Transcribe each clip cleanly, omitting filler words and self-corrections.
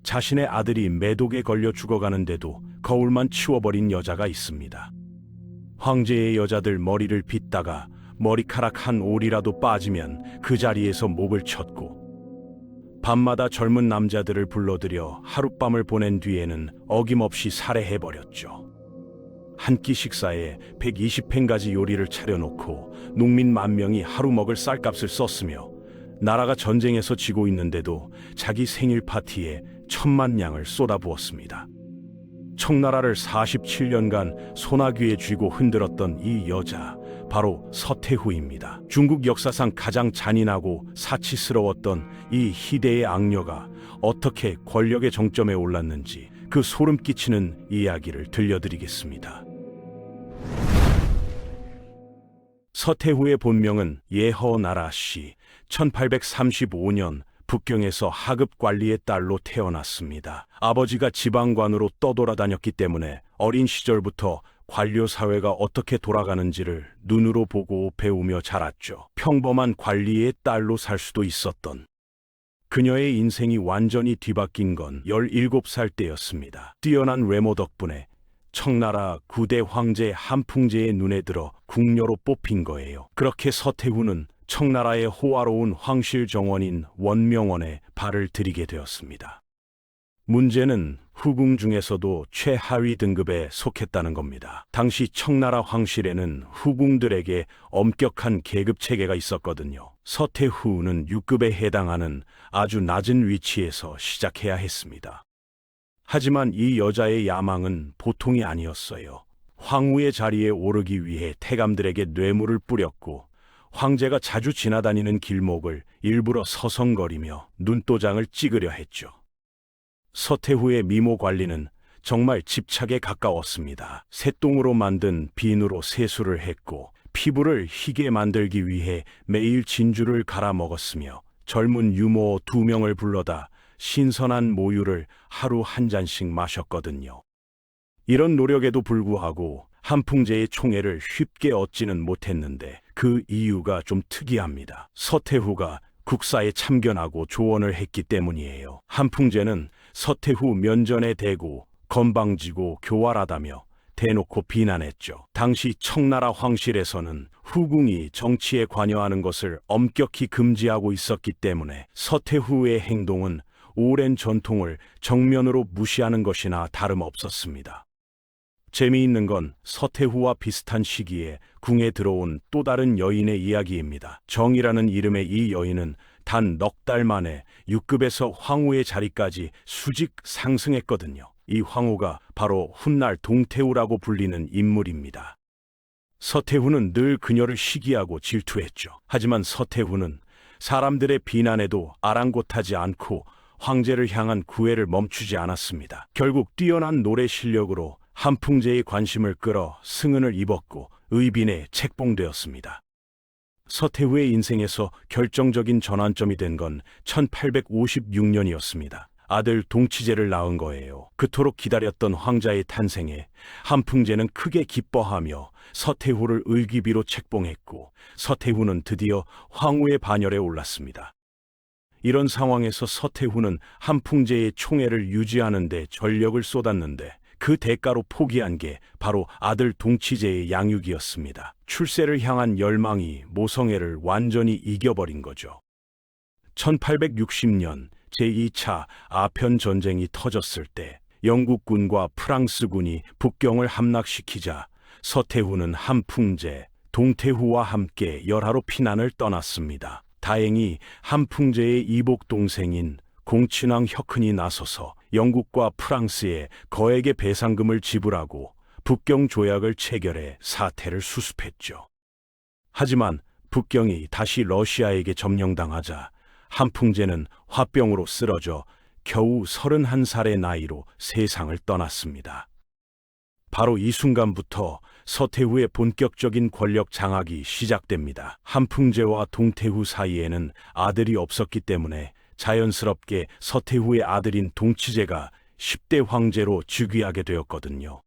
자신의 아들이 매독에 걸려 죽어가는데도 거울만 치워버린 여자가 있습니다. 황제의 여자들 머리를 빗다가 머리카락 한 올이라도 빠지면 그 자리에서 목을 쳤고, 밤마다 젊은 남자들을 불러들여 하룻밤을 보낸 뒤에는 어김없이 살해해버렸죠. 한 끼 식사에 120펜가지 요리를 차려놓고 농민 10,000명이 하루 먹을 쌀값을 썼으며, 나라가 전쟁에서 지고 있는데도 자기 생일 파티에 10,000냥을 쏟아부었습니다. 청나라를 47년간 소나귀에 쥐고 흔들었던 이 여자, 바로 서태후입니다. 중국 역사상 가장 잔인하고 사치스러웠던 이 희대의 악녀가 어떻게 권력의 정점에 올랐는지 그 소름 끼치는 이야기를 들려드리겠습니다. 서태후의 본명은 예허나라 씨, 1835년 북경에서 하급 관리의 딸로 태어났습니다. 아버지가 지방관으로 떠돌아다녔기 때문에 어린 시절부터 관료 사회가 어떻게 돌아가는지를 눈으로 보고 배우며 자랐죠. 평범한 관리의 딸로 살 수도 있었던 그녀의 인생이 완전히 뒤바뀐 건 17살 때였습니다. 뛰어난 외모 덕분에 청나라 9대 황제 한풍제의 눈에 들어 궁녀로 뽑힌 거예요. 그렇게 서태후는 청나라의 호화로운 황실 정원인 원명원에 발을 들이게 되었습니다. 문제는 후궁 중에서도 최하위 등급에 속했다는 겁니다. 당시 청나라 황실에는 후궁들에게 엄격한 계급 체계가 있었거든요. 서태후는 6급에 해당하는 아주 낮은 위치에서 시작해야 했습니다. 하지만 이 여자의 야망은 보통이 아니었어요. 황후의 자리에 오르기 위해 태감들에게 뇌물을 뿌렸고, 황제가 자주 지나다니는 길목을 일부러 서성거리며 눈도장을 찍으려 했죠. 서태후의 미모 관리는 정말 집착에 가까웠습니다. 새똥으로 만든 비누로 세수를 했고, 피부를 희게 만들기 위해 매일 진주를 갈아 먹었으며, 젊은 유모 2명을 불러다 신선한 모유를 하루 한 잔씩 마셨거든요. 이런 노력에도 불구하고 한풍제의 총애를 쉽게 얻지는 못했는데, 그 이유가 좀 특이합니다. 서태후가 국사에 참견하고 조언을 했기 때문이에요. 한풍제는 서태후 면전에 대고 건방지고 교활하다며 대놓고 비난했죠. 당시 청나라 황실에서는 후궁이 정치에 관여하는 것을 엄격히 금지하고 있었기 때문에 서태후의 행동은 오랜 전통을 정면으로 무시하는 것이나 다름없었습니다. 재미있는 건 서태후와 비슷한 시기에 궁에 들어온 또 다른 여인의 이야기입니다. 정이라는 이름의 이 여인은 단 넉 달 만에 6급에서 황후의 자리까지 수직 상승했거든요. 이 황후가 바로 훗날 동태후라고 불리는 인물입니다. 서태후는 늘 그녀를 시기하고 질투했죠. 하지만 서태후는 사람들의 비난에도 아랑곳하지 않고 황제를 향한 구애를 멈추지 않았습니다. 결국 뛰어난 노래 실력으로 한풍제의 관심을 끌어 승은을 입었고 의빈에 책봉되었습니다. 서태후의 인생에서 결정적인 전환점이 된 건 1856년이었습니다. 아들 동치제를 낳은 거예요. 그토록 기다렸던 황자의 탄생에 한풍제는 크게 기뻐하며 서태후를 의귀비로 책봉했고, 서태후는 드디어 황후의 반열에 올랐습니다. 이런 상황에서 서태후는 한풍제의 총애를 유지하는 데 전력을 쏟았는데, 그 대가로 포기한 게 바로 아들 동치제의 양육이었습니다. 출세를 향한 열망이 모성애를 완전히 이겨버린 거죠. 1860년 제2차 아편 전쟁이 터졌을 때 영국군과 프랑스군이 북경을 함락시키자 서태후는 한풍제, 동태후와 함께 열하로 피난을 떠났습니다. 다행히 한풍제의 이복 동생인 공친왕 혁흔이 나서서 영국과 프랑스에 거액의 배상금을 지불하고 북경 조약을 체결해 사태를 수습했죠. 하지만 북경이 다시 러시아에게 점령당하자 한풍제는 화병으로 쓰러져 겨우 31살의 나이로 세상을 떠났습니다. 바로 이 순간부터 서태후의 본격적인 권력 장악이 시작됩니다. 한풍제와 동태후 사이에는 아들이 없었기 때문에 자연스럽게 서태후의 아들인 동치제가 10대 황제로 즉위하게 되었거든요.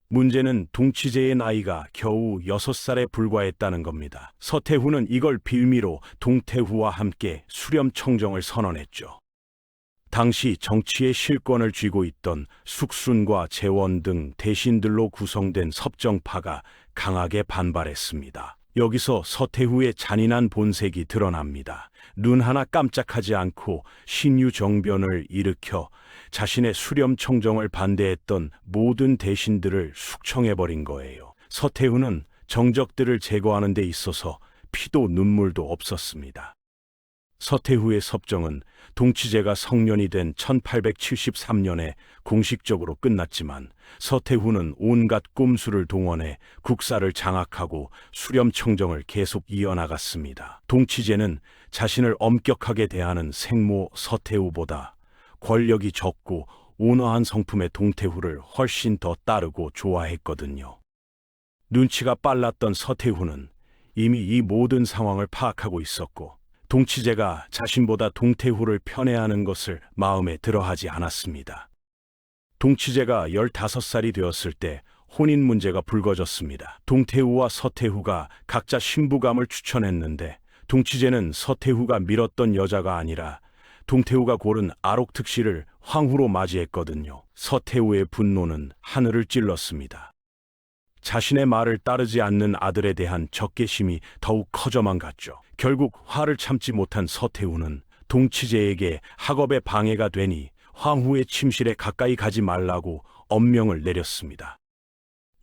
문제는 동치제의 나이가 겨우 6살에 불과했다는 겁니다. 서태후는 이걸 빌미로 동태후와 함께 수렴청정을 선언했죠. 당시 정치의 실권을 쥐고 있던 숙순과 재원 등 대신들로 구성된 섭정파가 강하게 반발했습니다. 여기서 서태후의 잔인한 본색이 드러납니다. 눈 하나 깜짝하지 않고 신유정변을 일으켜 자신의 수렴청정을 반대했던 모든 대신들을 숙청해버린 거예요. 서태후는 정적들을 제거하는 데 있어서 피도 눈물도 없었습니다. 서태후의 섭정은 동치제가 성년이 된 1873년에 공식적으로 끝났지만 서태후는 온갖 꼼수를 동원해 국사를 장악하고 수렴청정을 계속 이어나갔습니다. 동치제는 자신을 엄격하게 대하는 생모 서태후보다 권력이 적고 온화한 성품의 동태후를 훨씬 더 따르고 좋아했거든요. 눈치가 빨랐던 서태후는 이미 이 모든 상황을 파악하고 있었고 동치제가 자신보다 동태후를 편애하는 것을 마음에 들어하지 않았습니다. 동치제가 15살이 되었을 때 혼인 문제가 불거졌습니다. 동태후와 서태후가 각자 신부감을 추천했는데 동치제는 서태후가 밀었던 여자가 아니라 동태후가 고른 아록특씨를 황후로 맞이했거든요. 서태후의 분노는 하늘을 찔렀습니다. 자신의 말을 따르지 않는 아들에 대한 적개심이 더욱 커져만 갔죠. 결국 화를 참지 못한 서태후는 동치제에게 학업에 방해가 되니 황후의 침실에 가까이 가지 말라고 엄명을 내렸습니다.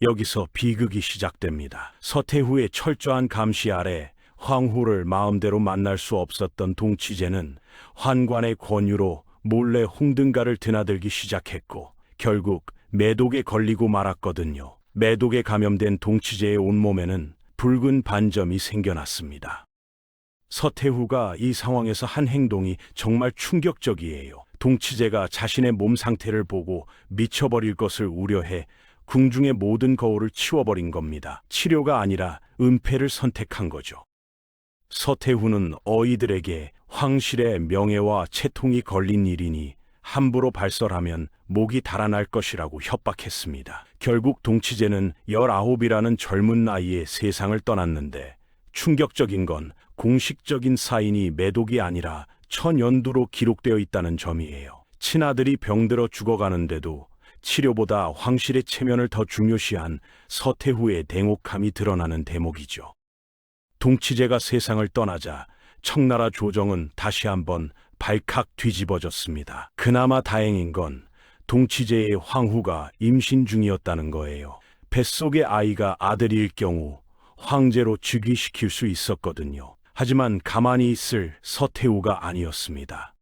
여기서 비극이 시작됩니다. 서태후의 철저한 감시 아래 황후를 마음대로 만날 수 없었던 동치제는 환관의 권유로 몰래 홍등가를 드나들기 시작했고 결국 매독에 걸리고 말았거든요. 매독에 감염된 동치제의 온몸에는 붉은 반점이 생겨났습니다. 서태후가 이 상황에서 한 행동이 정말 충격적이에요. 동치제가 자신의 몸 상태를 보고 미쳐버릴 것을 우려해 궁중의 모든 거울을 치워버린 겁니다. 치료가 아니라 은폐를 선택한 거죠. 서태후는 어이들에게 황실의 명예와 채통이 걸린 일이니 함부로 발설하면 목이 달아날 것이라고 협박했습니다. 결국 동치제는 19이라는 젊은 나이에 세상을 떠났는데 충격적인 건 공식적인 사인이 매독이 아니라 천연두로 기록되어 있다는 점이에요. 친아들이 병들어 죽어가는데도 치료보다 황실의 체면을 더 중요시한 서태후의 냉혹함이 드러나는 대목이죠. 동치제가 세상을 떠나자 청나라 조정은 다시 한번 발칵 뒤집어졌습니다. 그나마 다행인 건 동치제의 황후가 임신 중이었다는 거예요. 뱃속의 아이가 아들일 경우 황제로 즉위시킬 수 있었거든요. 하지만 가만히 있을 서태후가 아니었습니다.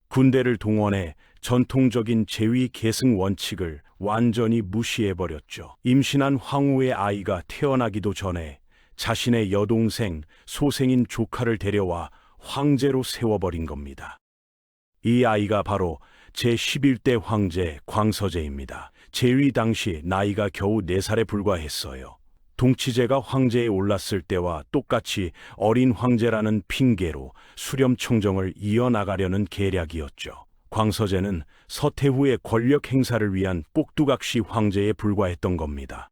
군대를 동원해 전통적인 제위 계승 원칙을 완전히 무시해버렸죠. 임신한 황후의 아이가 태어나기도 전에 자신의 여동생, 소생인 조카를 데려와 황제로 세워버린 겁니다. 이 아이가 바로 제11대 황제 광서제입니다. 제위 당시 나이가 겨우 4살에 불과했어요. 동치제가 황제에 올랐을 때와 똑같이 어린 황제라는 핑계로 수렴청정을 이어나가려는 계략이었죠. 광서제는 서태후의 권력 행사를 위한 꼭두각시 황제에 불과했던 겁니다.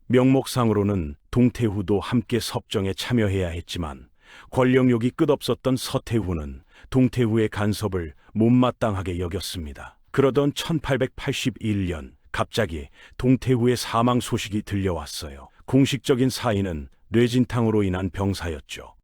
명목상으로는 동태후도 함께 섭정에 참여해야 했지만 권력욕이 끝없었던 서태후는 동태후의 간섭을 못마땅하게 여겼습니다. 그러던 1881년 갑자기 동태후의 사망 소식이 들려왔어요. 공식적인 사인은 뇌진탕으로 인한 병사였죠.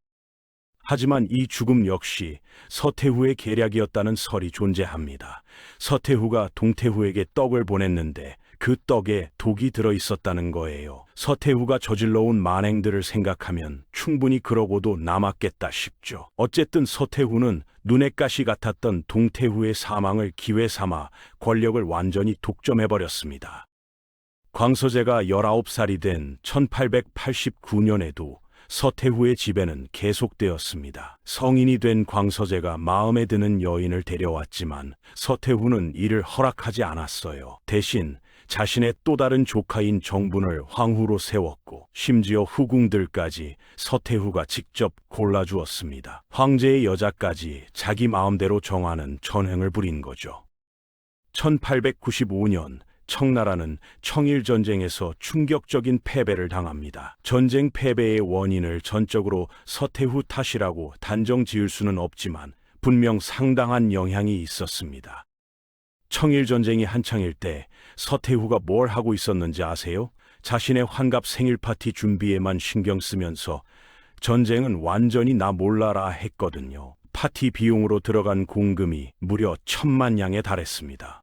하지만 이 죽음 역시 서태후의 계략이었다는 설이 존재합니다. 서태후가 동태후에게 떡을 보냈는데 그 떡에 독이 들어있었다는 거예요. 서태후가 저질러온 만행들을 생각하면 충분히 그러고도 남았겠다 싶죠. 어쨌든 서태후는 눈엣 가시 같았던 동태후의 사망을 기회 삼아 권력을 완전히 독점해버렸습니다. 광서제가 19살이 된 1889년에도 서태후의 지배는 계속되었습니다. 성인이 된 광서제가 마음에 드는 여인을 데려왔지만 서태후는 이를 허락하지 않았어요. 대신 자신의 또 다른 조카인 정분을 황후로 세웠고 심지어 후궁들까지 서태후가 직접 골라주었습니다. 황제의 여자까지 자기 마음대로 정하는 전횡을 부린 거죠. 1895년 청나라는 청일전쟁에서 충격적인 패배를 당합니다. 전쟁 패배의 원인을 전적으로 서태후 탓이라고 단정 지을 수는 없지만 분명 상당한 영향이 있었습니다. 청일전쟁이 한창일 때 서태후가 뭘 하고 있었는지 아세요? 자신의 환갑 생일 파티 준비에만 신경 쓰면서 전쟁은 완전히 나 몰라라 했거든요. 파티 비용으로 들어간 공금이 무려 1,000만 양에 달했습니다.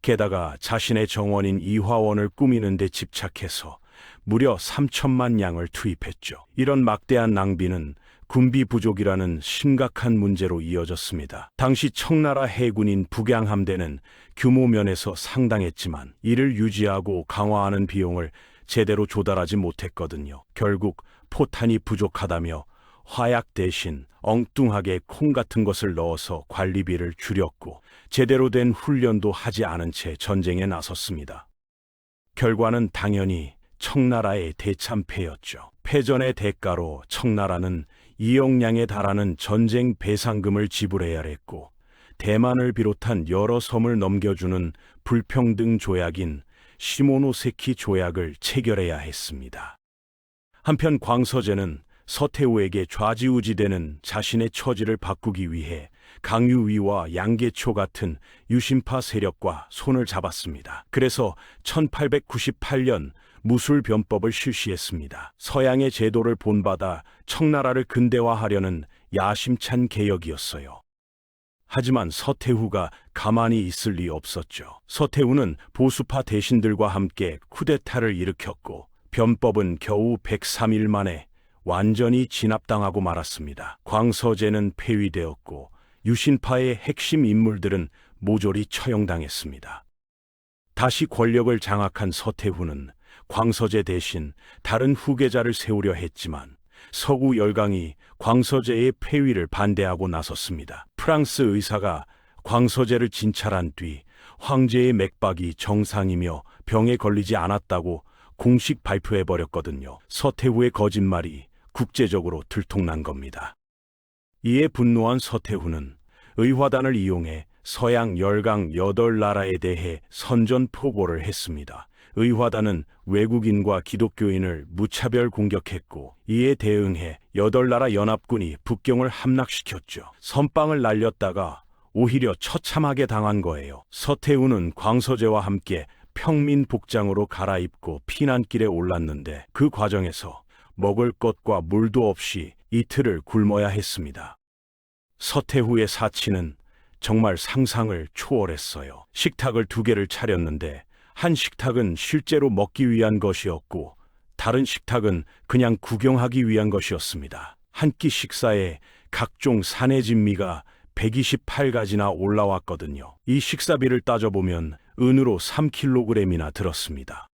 게다가 자신의 정원인 이화원을 꾸미는 데 집착해서 무려 3,000만 양을 투입했죠. 이런 막대한 낭비는 군비 부족이라는 심각한 문제로 이어졌습니다. 당시 청나라 해군인 북양함대는 규모 면에서 상당했지만 이를 유지하고 강화하는 비용을 제대로 조달하지 못했거든요. 결국 포탄이 부족하다며 화약 대신 엉뚱하게 콩 같은 것을 넣어서 관리비를 줄였고 제대로 된 훈련도 하지 않은 채 전쟁에 나섰습니다. 결과는 당연히 청나라의 대참패였죠. 패전의 대가로 청나라는 2억 량에 달하는 전쟁 배상금을 지불해야 했고 대만을 비롯한 여러 섬을 넘겨주는 불평등 조약인 시모노세키 조약을 체결해야 했습니다. 한편 광서제는 서태후에게 좌지우지되는 자신의 처지를 바꾸기 위해 강유위와 양계초 같은 유신파 세력과 손을 잡았습니다. 그래서 1898년 무술변법을 실시했습니다. 서양의 제도를 본받아 청나라를 근대화하려는 야심찬 개혁이었어요. 하지만 서태후가 가만히 있을 리 없었죠. 서태후는 보수파 대신들과 함께 쿠데타를 일으켰고 변법은 겨우 103일 만에 완전히 진압당하고 말았습니다. 광서제는 폐위되었고 유신파의 핵심 인물들은 모조리 처형당했습니다. 다시 권력을 장악한 서태후는 광서제 대신 다른 후계자를 세우려 했지만 서구 열강이 광서제의 폐위를 반대하고 나섰습니다. 프랑스 의사가 광서제를 진찰한 뒤 황제의 맥박이 정상이며 병에 걸리지 않았다고 공식 발표해버렸거든요. 서태후의 거짓말이 국제적으로 들통난 겁니다. 이에 분노한 서태후는 의화단을 이용해 서양 열강 8나라에 대해 선전포고를 했습니다. 의화단은 외국인과 기독교인을 무차별 공격했고 이에 대응해 8나라 연합군이 북경을 함락시켰죠. 선빵을 날렸다가 오히려 처참하게 당한 거예요. 서태후는 광서제와 함께 평민 복장으로 갈아입고 피난길에 올랐는데 그 과정에서 먹을 것과 물도 없이 이틀을 굶어야 했습니다. 서태후의 사치는 정말 상상을 초월했어요. 식탁을 2개를 차렸는데 한 식탁은 실제로 먹기 위한 것이었고 다른 식탁은 그냥 구경하기 위한 것이었습니다. 한 끼 식사에 각종 산의 진미가 128가지나 올라왔거든요. 이 식사비를 따져보면 은으로 3kg이나 들었습니다.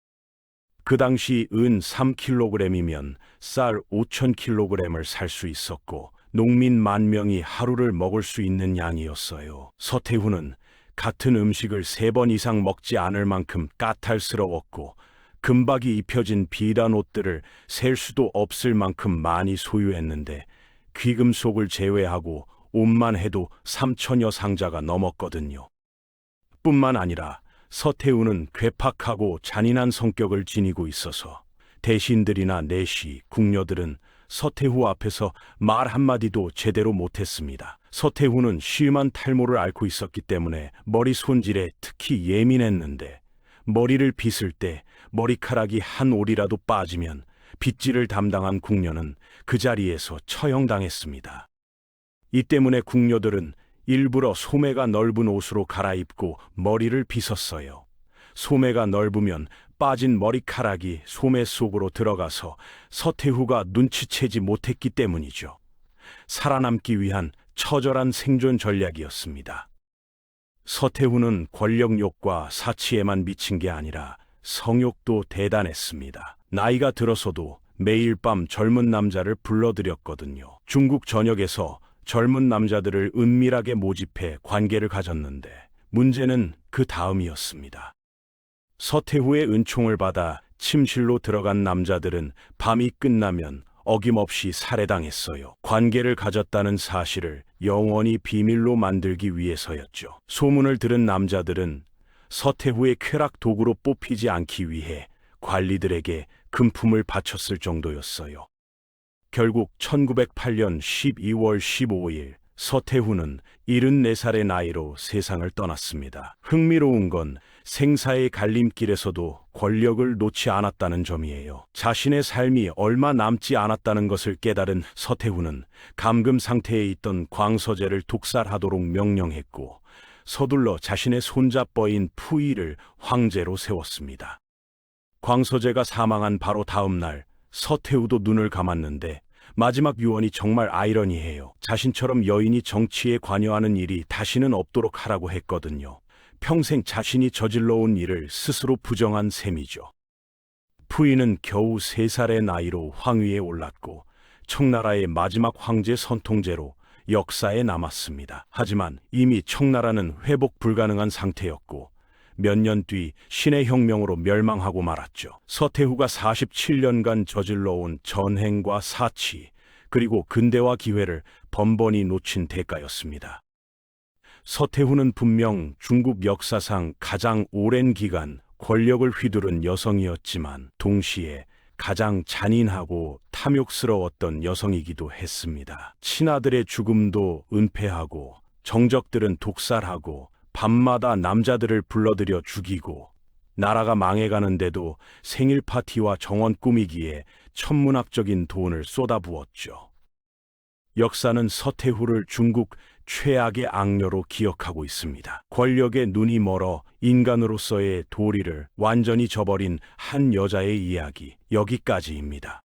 그 당시 은 3kg이면 쌀 5,000kg을 살 수 있었고 농민 10,000명이 하루를 먹을 수 있는 양이었어요. 서태후는 같은 음식을 3번 이상 먹지 않을 만큼 까탈스러웠고 금박이 입혀진 비단 옷들을 셀 수도 없을 만큼 많이 소유했는데 귀금속을 제외하고 옷만 해도 3,000여 상자가 넘었거든요. 뿐만 아니라 서태후는 괴팍하고 잔인한 성격을 지니고 있어서 대신들이나 내시, 궁녀들은 서태후 앞에서 말 한마디도 제대로 못했습니다. 서태후는 심한 탈모를 앓고 있었기 때문에 머리 손질에 특히 예민했는데 머리를 빗을 때 머리카락이 한 올이라도 빠지면 빗질을 담당한 궁녀는 그 자리에서 처형당했습니다. 이 때문에 궁녀들은 일부러 소매가 넓은 옷으로 갈아입고 머리를 빗었어요. 소매가 넓으면 빠진 머리카락이 소매 속으로 들어가서 서태후가 눈치채지 못했기 때문이죠. 살아남기 위한 처절한 생존 전략이었습니다. 서태후는 권력욕과 사치에만 미친 게 아니라 성욕도 대단했습니다. 나이가 들어서도 매일 밤 젊은 남자를 불러들였거든요. 중국 전역에서 젊은 남자들을 은밀하게 모집해 관계를 가졌는데 문제는 그 다음이었습니다. 서태후의 은총을 받아 침실로 들어간 남자들은 밤이 끝나면 어김없이 살해당했어요. 관계를 가졌다는 사실을 영원히 비밀로 만들기 위해서였죠. 소문을 들은 남자들은 서태후의 쾌락 도구로 뽑히지 않기 위해 관리들에게 금품을 바쳤을 정도였어요. 결국 1908년 12월 15일 서태후는 74살의 나이로 세상을 떠났습니다. 흥미로운 건 생사의 갈림길에서도 권력을 놓지 않았다는 점이에요. 자신의 삶이 얼마 남지 않았다는 것을 깨달은 서태후는 감금 상태에 있던 광서제를 독살하도록 명령했고 서둘러 자신의 손자뻘인 푸이를 황제로 세웠습니다. 광서제가 사망한 바로 다음 날 서태후도 눈을 감았는데 마지막 유언이 정말 아이러니해요. 자신처럼 여인이 정치에 관여하는 일이 다시는 없도록 하라고 했거든요. 평생 자신이 저질러온 일을 스스로 부정한 셈이죠. 푸이는 겨우 3살의 나이로 황위에 올랐고 청나라의 마지막 황제 선통제로 역사에 남았습니다. 하지만 이미 청나라는 회복 불가능한 상태였고 몇 년 뒤 신의 혁명으로 멸망하고 말았죠. 서태후가 47년간 저질러온 전행과 사치, 그리고 근대화 기회를 번번이 놓친 대가였습니다. 서태후는 분명 중국 역사상 가장 오랜 기간 권력을 휘두른 여성이었지만 동시에 가장 잔인하고 탐욕스러웠던 여성이기도 했습니다. 친아들의 죽음도 은폐하고 정적들은 독살하고 밤마다 남자들을 불러들여 죽이고 나라가 망해가는데도 생일 파티와 정원 꾸미기에 천문학적인 돈을 쏟아부었죠. 역사는 서태후를 중국 최악의 악녀로 기억하고 있습니다. 권력에 눈이 멀어 인간으로서의 도리를 완전히 저버린 한 여자의 이야기, 여기까지입니다.